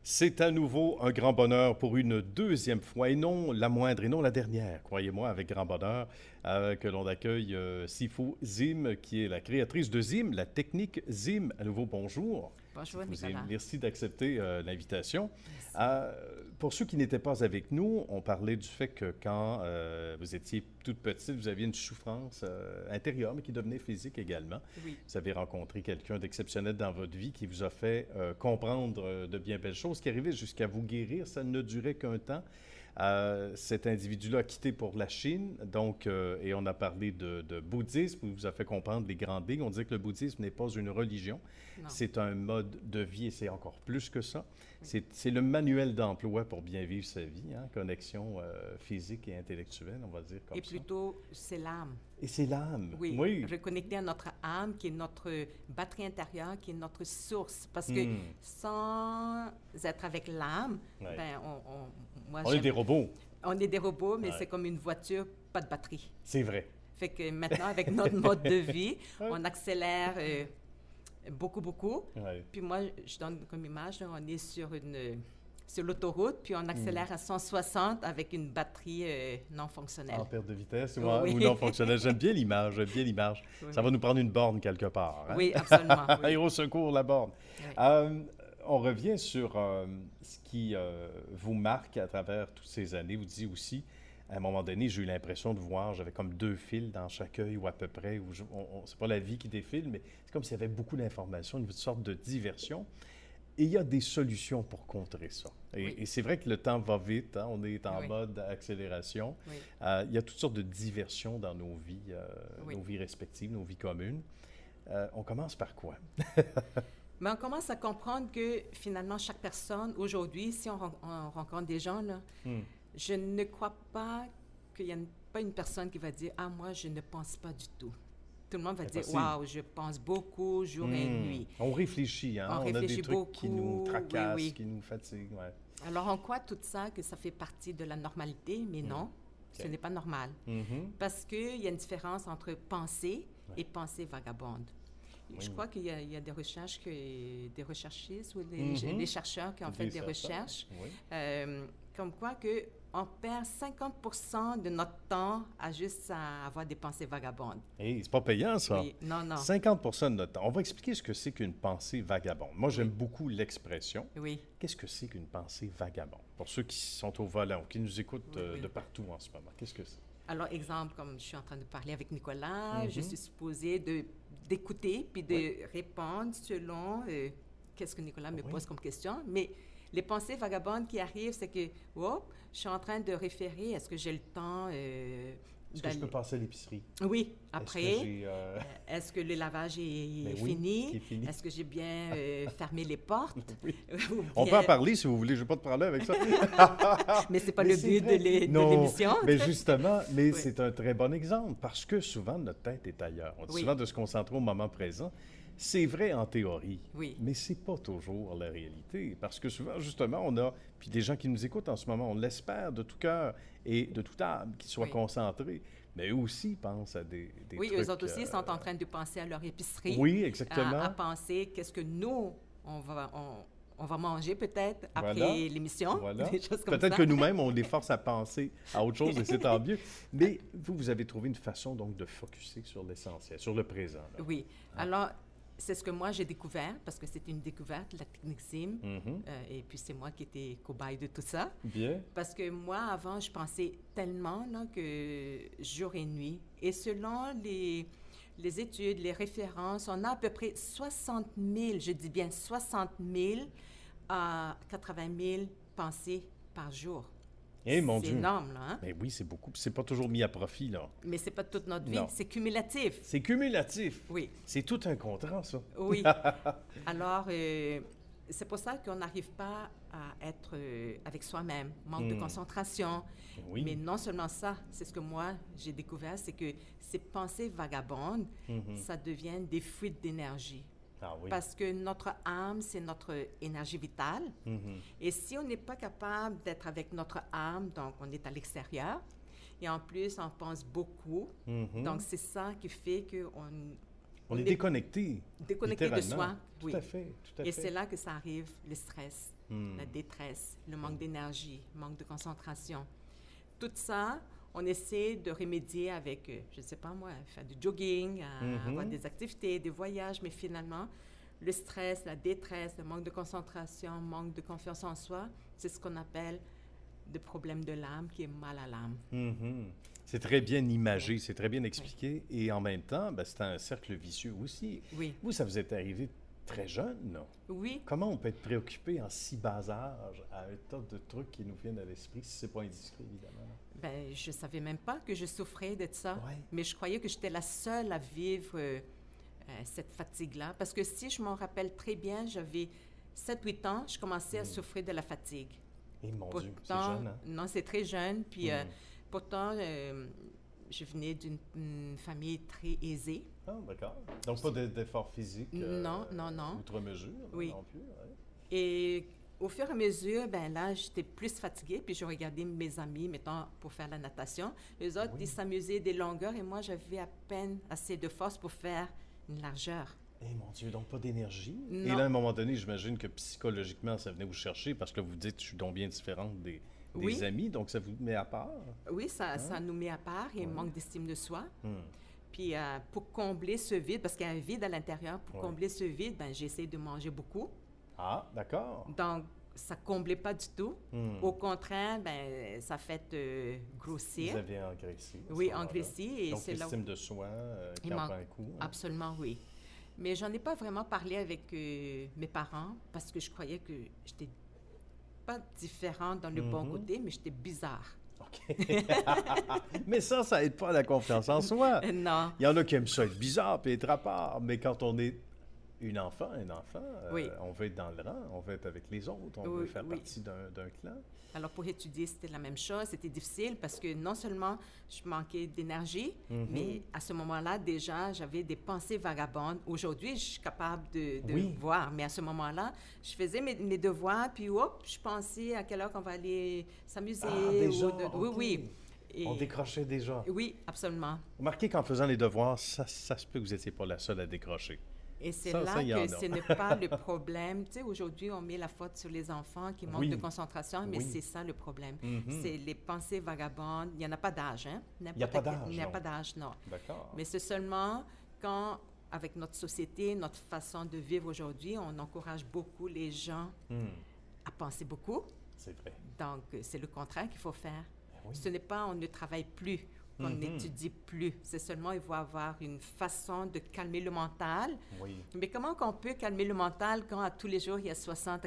C'est à nouveau un grand bonheur pour une deuxième fois, et non la moindre, et non la dernière, croyez-moi, avec grand bonheur, que l'on accueille Sifou Zim, qui est la créatrice de Zim, la technique Zim. À nouveau, bonjour. Bonjour, Sifou Zim, Nicolas. merci d'accepter l'invitation. Merci. Pour ceux qui n'étaient pas avec nous, on parlait du fait que quand vous étiez toute petite, vous aviez une souffrance intérieure, mais qui devenait physique également. Oui, Vous avez rencontré quelqu'un d'exceptionnel dans votre vie qui vous a fait comprendre de bien belles choses, qui arrivait jusqu'à vous guérir. Ça ne durait qu'un temps. Cet individu-là a quitté pour la Chine, donc, et on a parlé de bouddhisme, il vous a fait comprendre les grandes lignes. On dit que le bouddhisme n'est pas une religion, non. c'est un mode de vie et c'est encore plus que ça. Oui. C'est le manuel d'emploi pour bien vivre sa vie, hein? Connexion physique et intellectuelle, on va dire comme Et ça. plutôt, c'est l'âme. Et c'est l'âme. Oui, Oui. reconnecter à notre âme, qui est notre batterie intérieure, qui est notre source. Parce que Hmm. sans être avec l'âme, Ouais. ben, moi, On est des robots, on est des robots, mais Ouais. c'est comme une voiture, pas de batterie. c'est vrai. Fait que maintenant, avec notre mode de vie, Ouais. on accélère beaucoup, beaucoup. Ouais. Puis moi, je donne comme image, là, on est sur l'autoroute, puis on accélère à 160 avec une batterie non fonctionnelle. En perte de vitesse Oui. ou non fonctionnel. J'aime bien l'image, j'aime bien l'image. Oui. Ça va nous prendre une borne quelque part. Hein? Oui, absolument. Oui. Aéro secours, la borne. Oui. On revient sur ce qui vous marque à travers toutes ces années. Vous dites aussi, à un moment donné, j'ai eu l'impression de voir, j'avais comme deux fils dans chaque œil ou à peu près. C'est pas la vie qui défile, mais c'est comme s'il y avait beaucoup d'informations, une sorte de diversion. Et il y a des solutions pour contrer ça. Oui. Et c'est vrai que le temps va vite, hein, on est en Oui. mode accélération. Oui. Il y a toutes sortes de diversions dans Oui. nos vies respectives, nos vies communes. On commence par quoi? Mais on commence à comprendre que finalement, chaque personne, aujourd'hui, si on rencontre des gens, là, Hmm. je ne crois pas qu'il n'y a pas une personne qui va dire « Ah, moi, je ne pense pas du tout ». Tout le monde va dire « Impossible. Waouh, je pense beaucoup, jour et nuit On réfléchit, hein? On On a des réfléchit trucs qui nous beaucoup, tracassent, oui, oui. qui nous fatiguent. Ouais. ». Alors, on croit tout ça, que ça fait partie de la normalité, mais non, ce Ok. n'est pas normal. Mhm. Parce qu'il y a une différence entre pensée Ouais. et pensée vagabonde. Je Oui. crois qu'il y a des recherches, des recherchistes ou Mhm. des chercheurs qui ont fait des chercheurs, recherches, Oui. comme quoi que on perd 50% de notre temps à juste à avoir des pensées vagabondes. Hey, c'est pas payant, ça. Oui, non, non. 50% de notre temps. On va expliquer ce que c'est qu'une pensée vagabonde. Moi, j'aime beaucoup l'expression. Oui, Qu'est-ce que c'est qu'une pensée vagabonde? Pour ceux qui sont au volant, qui nous écoutent Oui, oui. de partout en ce moment, qu'est-ce que c'est? alors exemple, comme je suis en train de parler avec Nicolas, Mhm. je suis supposée d'écouter puis de répondre selon qu'est-ce que Nicolas me Oui. pose comme question. Mais les pensées vagabondes qui arrivent, c'est que, oh, je suis en train de référer, est-ce que j'ai le temps Est-ce que je peux passer à l'épicerie? Oui, Est-ce que après, j'ai, est-ce que le lavage est Ben oui, fini? qui est fini. Est-ce que j'ai bien fermé les portes? Oui. Ou On peut bien- en parler si vous voulez, je n'ai pas de problème avec ça. Mais c'est pas Mais le c'est but vrai. de Non, l'émission. mais justement, mais Oui. c'est un très bon exemple parce que souvent notre tête est ailleurs. On dit Oui. souvent de se concentrer au moment présent. C'est vrai en théorie, Oui. mais c'est pas toujours la réalité parce que souvent, justement, on a, puis des gens qui nous écoutent en ce moment, on l'espère de tout cœur et de toute âme qu'ils soient Oui. concentrés, mais eux aussi pensent à des Oui, trucs. eux autres aussi sont en train de penser à leur épicerie. Oui, exactement. À penser qu'est-ce que nous, on va manger peut-être après Voilà. l'émission, Voilà. des choses comme Peut-être ça. que nous-mêmes, on les force à penser à autre chose et c'est tant mieux. Mais vous avez trouvé une façon donc de focusser sur l'essentiel, sur le présent. là. Oui. Alors, c'est ce que moi j'ai découvert, parce que c'est une découverte, la technique ZIM, Mhm. et puis c'est moi qui étais cobaye de tout ça. Bien. Parce que moi, avant, je pensais tellement là, que jour et nuit. Et selon les études, les références, on a à peu près 60 000, je dis bien 60 000 à 80 000 pensées par jour. Eh, mon C'est Dieu. énorme, là. Hein? Mais oui, c'est beaucoup. Puis c'est pas toujours mis à profit, là. Mais c'est pas toute notre vie, Non. c'est cumulatif. C'est cumulatif. Oui, C'est tout un contrat, ça. oui. Alors, c'est pour ça qu'on n'arrive pas à être avec soi-même, manque de concentration. Oui. Mais non seulement ça, c'est ce que moi j'ai découvert, c'est que ces pensées vagabondes, ça devient des fuites d'énergie. Ah oui. Parce que notre âme, c'est notre énergie vitale. Mhm. Et si on n'est pas capable d'être avec notre âme, donc on est à l'extérieur, et en plus, on pense beaucoup. Mhm. Donc, c'est ça qui fait qu'on On est déconnecté. déconnecté de littéralement. soi. Tout Oui. à fait. Tout à Et fait. c'est là que ça arrive, le stress. la détresse, le manque d'énergie, manque de concentration. Tout ça, on essaie de remédier avec, je ne sais pas moi, faire du jogging, avoir des activités, des voyages, mais finalement, le stress, la détresse, le manque de concentration, manque de confiance en soi, c'est ce qu'on appelle le problème de l'âme qui est mal à l'âme. Mhm. C'est très bien imagé, c'est très bien expliqué. Et en même temps, ben, c'est un cercle vicieux aussi. Oui. Vous, ça vous est arrivé très jeune, non? Oui. Comment on peut être préoccupé en si bas âge à un tas de trucs qui nous viennent à l'esprit, si c'est pas indiscret, évidemment? Ben, je savais même pas que je souffrais de ça, Ouais. mais je croyais que j'étais la seule à vivre cette fatigue-là. Parce que si je m'en rappelle très bien, j'avais 7-8 ans, je commençais à souffrir de la fatigue. Et mon Dieu, c'est Pourtant, jeune, hein? non, c'est très jeune. Puis pourtant, je venais d'une famille très aisée. Ah, d'accord. Donc, pas d'effort physique Non, non, non. outre mesure Oui. non plus. Ouais. Et au fur et à mesure, ben là, j'étais plus fatiguée, puis je regardais mes amis, mettons, pour faire la natation. Les autres, ils s'amusaient des longueurs, et moi, j'avais à peine assez de force pour faire une largeur. Eh mon Dieu, donc pas d'énergie. Non. Et là, à un moment donné, j'imagine que psychologiquement, ça venait vous chercher parce que vous dites, je suis donc bien différente des Oui. amis, donc ça vous met à part. Oui, ça nous met à part, il y a un Ouais. manque d'estime de soi. Hmm. Puis pour combler ce vide, parce qu'il y a un vide à l'intérieur, pour Ouais. combler ce vide, ben, j'essaie de manger beaucoup. Ah, d'accord. Donc, ça ne comblait pas du tout. Hmm. Au contraire, ben, ça fait Vous grossir. avez engraissé. à ce Oui, moment-là. engraissé. Et Donc, c'est là où... l'estime de soi qui Il en manque- prend un coup. Hein. Absolument, oui. Mais j'en ai pas vraiment parlé avec mes parents parce que je croyais que j'étais pas différente dans le bon côté, mais j'étais bizarre. OK. Mais ça aide pas à la confiance en soi. Non. Il y en a qui aiment ça être bizarre puis être à part, mais quand on est un enfant, Oui. on veut être dans le rang, on veut être avec les autres, on veut Oui, faire oui. partie d'un clan. Alors, pour étudier, c'était la même chose. C'était difficile parce que non seulement je manquais d'énergie, mais à ce moment-là, déjà, j'avais des pensées vagabondes. Aujourd'hui, je suis capable de Oui. voir, mais à ce moment-là, je faisais mes devoirs, puis hop, je pensais à quelle heure on va aller s'amuser. Ah, déjà, Oui, OK. oui. Et- On décrochait déjà. Oui, absolument. Remarquez qu'en faisant les devoirs, ça se peut que vous n'étiez pas la seule à décrocher. Et c'est Ça, là il y en a. que ce n'est pas le problème. Tu sais, aujourd'hui, on met la faute sur les enfants qui manquent Oui. de concentration, mais Oui. c'est ça le problème. Mhm. C'est les pensées vagabondes. Il n'y en a pas d'âge, hein? Il n'y a pas d'âge, Il n'y a non. pas d'âge, non. D'accord. Mais c'est seulement quand, avec notre société, notre façon de vivre aujourd'hui, on encourage beaucoup les gens Hmm. à penser beaucoup. C'est vrai. Donc, c'est le contraire qu'il faut faire. Ben oui. Ce n'est pas on ne travaille plus, qu'on Mhm. n'étudie plus. C'est seulement il faut avoir une façon de calmer le mental. Oui. Mais comment qu'on peut calmer le mental quand à tous les jours, il y a 60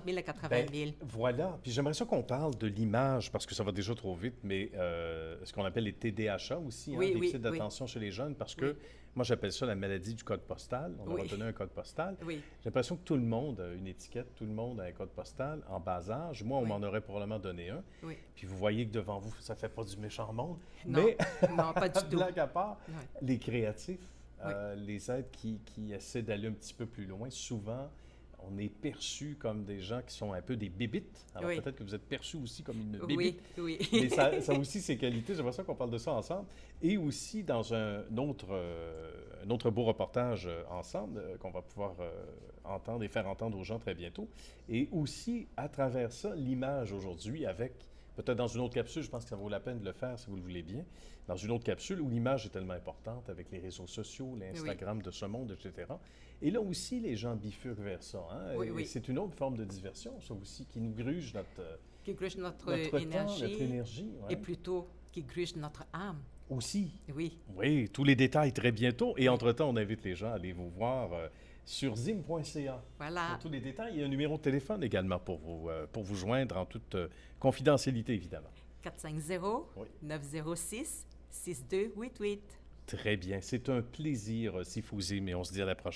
000 à 80 000? Ben, voilà. Puis j'aimerais ça qu'on parle de l'image, parce que ça va déjà trop vite, mais ce qu'on appelle les TDAH aussi, Oui, hein, oui, déficit oui. d'attention chez les jeunes, parce que Oui. moi, j'appelle ça la maladie du code postal. On leur a Oui. donné un code postal. Oui, J'ai l'impression que tout le monde a une étiquette, tout le monde a un code postal en bas âge. Moi, on Oui. m'en aurait probablement donné un. oui. Puis vous voyez que devant vous, ça fait pas du méchant monde. Non, Mais, non, pas du tout. blague à part, Ouais. les créatifs, Oui. les êtres qui essaient d'aller un petit peu plus loin, souvent, on est perçu comme des gens qui sont un peu des bébites. Alors Oui. peut-être que vous êtes perçu aussi comme une Oui, bébite. oui. Mais ça a aussi ses qualités. J'aimerais ça qu'on parle de ça ensemble. Et aussi dans un autre beau reportage ensemble qu'on va pouvoir entendre et faire entendre aux gens très bientôt. Et aussi, à travers ça, l'image aujourd'hui avec, peut-être dans une autre capsule, je pense que ça vaut la peine de le faire si vous le voulez bien, dans une autre capsule où l'image est tellement importante avec les réseaux sociaux, l'Instagram de ce monde, etc. Et là aussi, les gens bifurquent vers ça. Hein? Oui, Et oui. c'est une autre forme de diversion, ça aussi, qui nous gruge Qui gruge notre notre temps, énergie, notre énergie. Ouais. et plutôt qui gruge notre âme. Aussi. Oui. Oui, tous les détails très bientôt. Et entre-temps, on invite les gens à aller vous voir sur zim.ca. Voilà. Pour tous les détails, il y a un numéro de téléphone également pour vous joindre en toute confidentialité, évidemment. 450-906-6288. Très bien. C'est un plaisir, Sifouzi, mais on se dit à la prochaine.